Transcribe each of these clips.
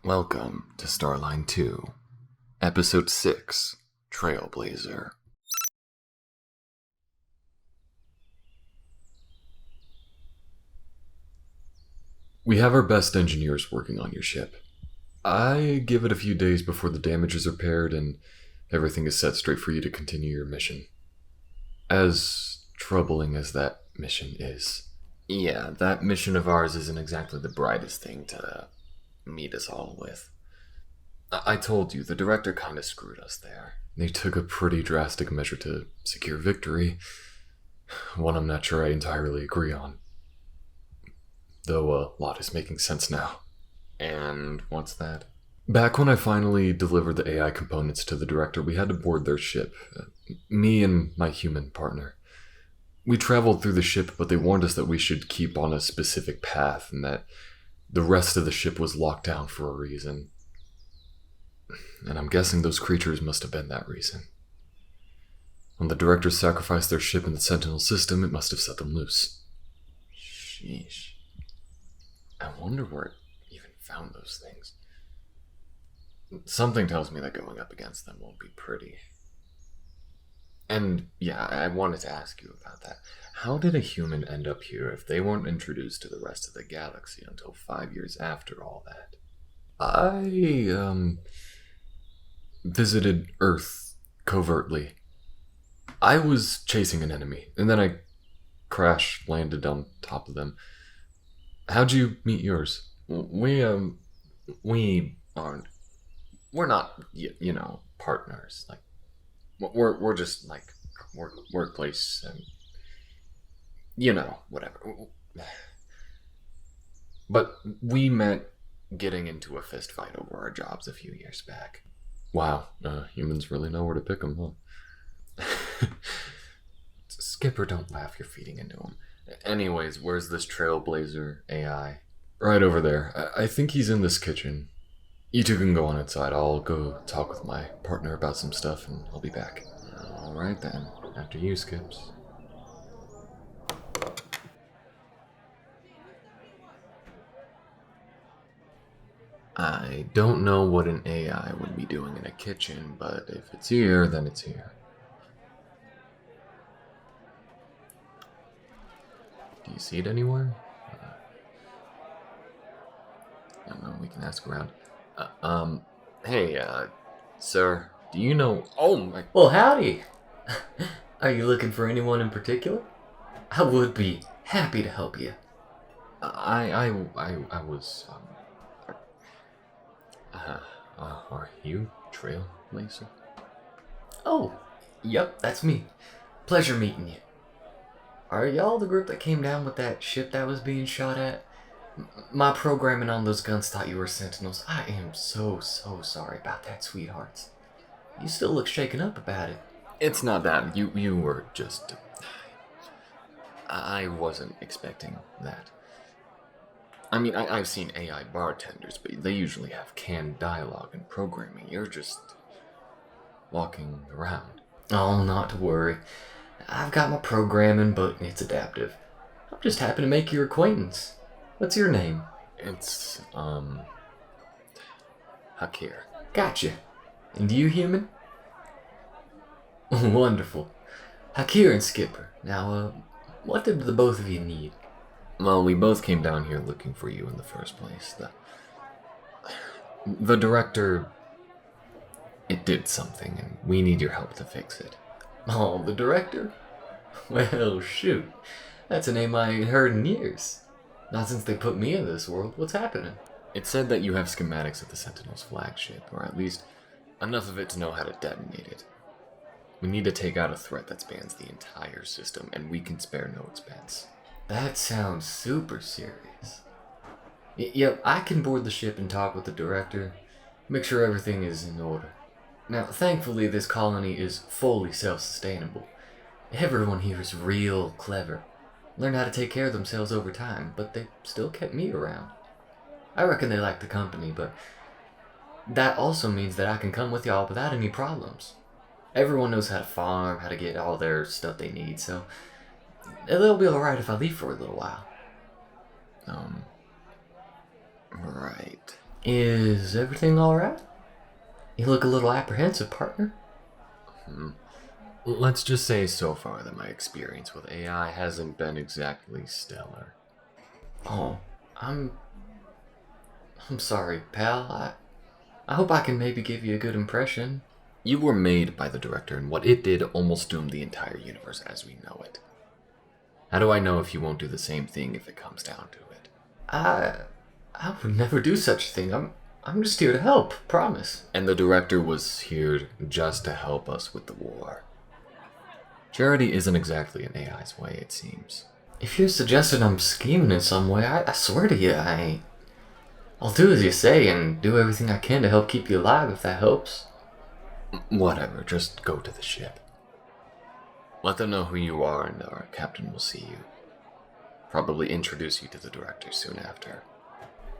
Welcome to Starline 2, Episode 6, Trailblazer. We have our best engineers working on your ship. I give it a few days before the damage is repaired and everything is set straight for you to continue your mission. As troubling as that mission is. Yeah, that mission of ours isn't exactly the brightest thing to meet us all with. I told you, the director kind of screwed us there. They took a pretty drastic measure to secure victory, one I'm not sure I entirely agree on. Though a lot is making sense now. And what's that? Back when I finally delivered the AI components to the director, we had to board their ship. Me and my human partner. We traveled through the ship, but they warned us that we should keep on a specific path and that the rest of the ship was locked down for a reason. And I'm guessing those creatures must have been that reason. When the directors sacrificed their ship in the Sentinel system, it must have set them loose. Sheesh. I wonder where it even found those things. Something tells me that going up against them won't be pretty. And yeah, I wanted to ask you about that. How did a human end up here if they weren't introduced to the rest of the galaxy until 5 years after all that? I visited Earth covertly. I was chasing an enemy, and then I landed on top of them. How'd you meet yours? We aren't. We're not, partners. Like, we're just like workplace and whatever. But we met getting into a fist fight over our jobs a few years back. Wow, humans really know where to pick them, huh? Skipper, don't laugh, you're feeding into him. Anyways, where's this Trailblazer AI? Right over there. I think he's in this kitchen. You two can go on inside. I'll go talk with my partner about some stuff and I'll be back. Alright then. After you, Skips. I don't know what an AI would be doing in a kitchen, but if it's here, then it's here. Do you see it anywhere? I don't know, we can ask around. Hey, sir, do you know... Oh my... Well, howdy! Are you looking for anyone in particular? I would be happy to help you. I was, are you Trailblazer? Oh, yep, that's me. Pleasure meeting you. Are y'all the group that came down with that ship that was being shot at? My programming on those guns thought you were Sentinels. I am so sorry about that, sweethearts. You still look shaken up about it. It's not that. You were just... I wasn't expecting that. I mean, I've seen AI bartenders, but they usually have canned dialogue and programming. You're just walking around. Oh, not to worry. I've got my programming, but it's adaptive. I'm just happy to make your acquaintance. What's your name? It's, Hakir. Gotcha. And you, human? Wonderful. Hakir and Skipper. Now, what did the both of you need? Well, we both came down here looking for you in the first place. The director... It did something, and we need your help to fix it. Oh, the director? Well, shoot. That's a name I ain't heard in years. Not since they put me in this world. What's happening? It said that you have schematics of the Sentinel's flagship, or at least enough of it to know how to detonate it. We need to take out a threat that spans the entire system, and we can spare no expense. That sounds super serious. Yep, I can board the ship and talk with the director, make sure everything is in order. Now, thankfully, this colony is fully self-sustainable. Everyone here is real clever. Learned how to take care of themselves over time, but they still kept me around. I reckon they like the company, but that also means that I can come with y'all without any problems. Everyone knows how to farm, how to get all their stuff they need, so they'll be alright if I leave for a little while. Right. Is everything alright? You look a little apprehensive, partner. Let's just say so far that my experience with AI hasn't been exactly stellar. Oh, I'm sorry, pal. I hope I can maybe give you a good impression. You were made by the director, and what it did almost doomed the entire universe as we know it. How do I know if you won't do the same thing if it comes down to it? I would never do such a thing. I'm just here to help, promise. And the director was here just to help us with the war. Charity isn't exactly an AI's way, it seems. If you're suggesting I'm scheming in some way, I swear to you, I ain't. I'll do as you say and do everything I can to help keep you alive if that helps. Whatever, just go to the ship. Let them know who you are and our captain will see you. Probably introduce you to the director soon after.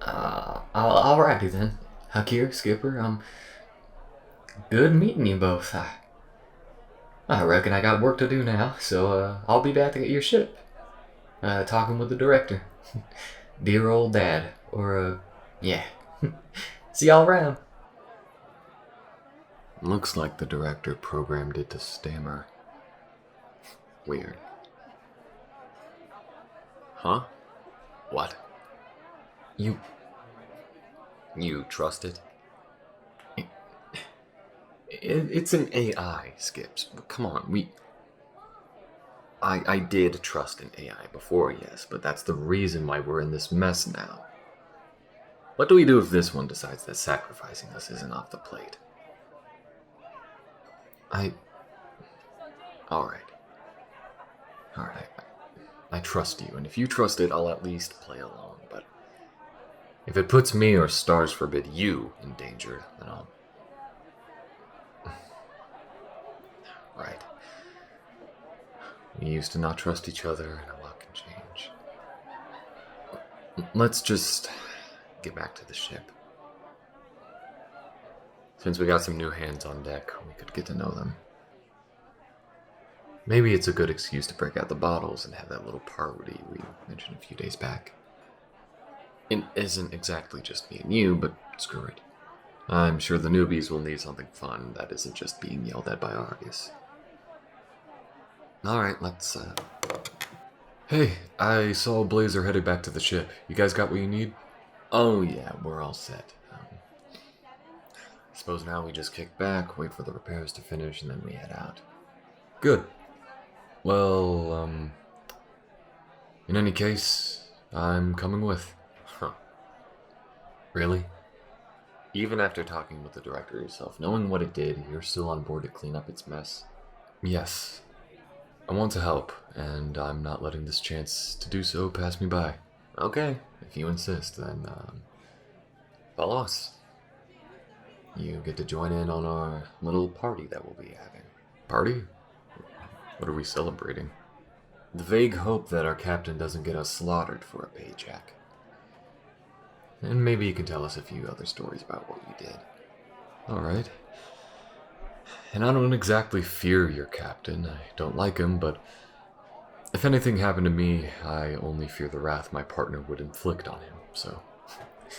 Alrighty then. Hakir, Skipper, good meeting you both. I reckon I got work to do now, so I'll be back at your ship. Talking with the director. Dear old dad. Yeah. See y'all around. Looks like the director programmed it to stammer. Weird. Huh? What? You trust it? It's an AI, Skips. Come on, I did trust an AI before, yes, but that's the reason why we're in this mess now. What do we do if this one decides that sacrificing us isn't off the plate? Alright. Alright. I trust you, and if you trust it, I'll at least play along, but if it puts me, or stars forbid you, in danger, then I'll... Right. We used to not trust each other, and a lot can change. Let's just get back to the ship. Since we got some new hands on deck, we could get to know them. Maybe it's a good excuse to break out the bottles and have that little party we mentioned a few days back. It isn't exactly just me and you, but screw it. I'm sure the newbies will need something fun that isn't just being yelled at by Argus. Alright, let's, Hey, I saw Blazer headed back to the ship. You guys got what you need? Oh yeah, we're all set. I suppose now we just kick back, wait for the repairs to finish, and then we head out. Good. Well, in any case, I'm coming with. Huh. Really? Even after talking with the director yourself, knowing what it did, you're still on board to clean up its mess? Yes. I want to help, and I'm not letting this chance to do so pass me by. Okay, if you insist, then, follow us. You get to join in on our little party that we'll be having. Party? What are we celebrating? The vague hope that our captain doesn't get us slaughtered for a paycheck. And maybe you can tell us a few other stories about what you did. Alright. And I don't exactly fear your captain. I don't like him, but if anything happened to me, I only fear the wrath my partner would inflict on him, so...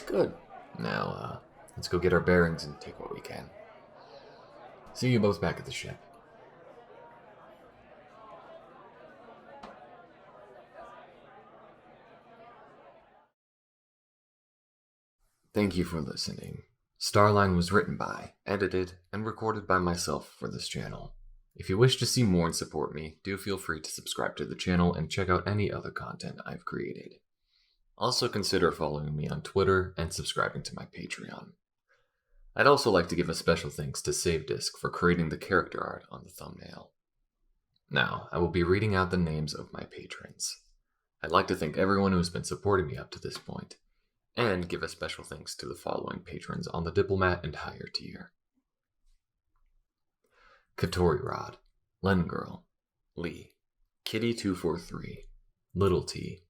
Good. Now, let's go get our bearings and take what we can. See you both back at the ship. Thank you for listening. Starline was written by, edited, and recorded by myself for this channel. If you wish to see more and support me, do feel free to subscribe to the channel and check out any other content I've created. Also consider following me on Twitter and subscribing to my Patreon. I'd also like to give a special thanks to SaveDisc for creating the character art on the thumbnail. Now, I will be reading out the names of my patrons. I'd like to thank everyone who has been supporting me up to this point, and give a special thanks to the following patrons on the Diplomat and higher tier. Katori Rod, Len Girl, Lee, Kitty243, Little T,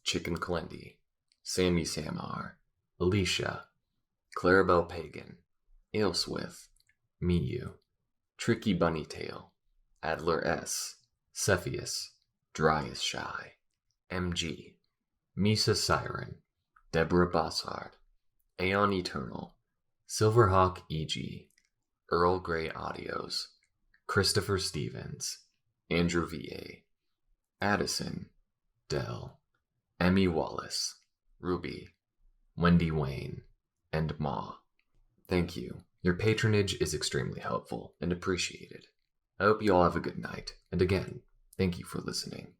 Chicken Clendy, Sammy Samar, Alicia, Clarabelle Pagan, Aleswith, Miyu, Tricky Bunnytail, Adler S, Cepheus, Dry as Shy, MG, Misa Siren, Deborah Bossard, Aeon Eternal, Silverhawk EG, Earl Grey Audios, Christopher Stevens, Andrew VA, Addison, Dell, Emmy Wallace, Ruby, Wendy Wayne, and Ma. Thank you. Your patronage is extremely helpful and appreciated. I hope you all have a good night, and again, thank you for listening.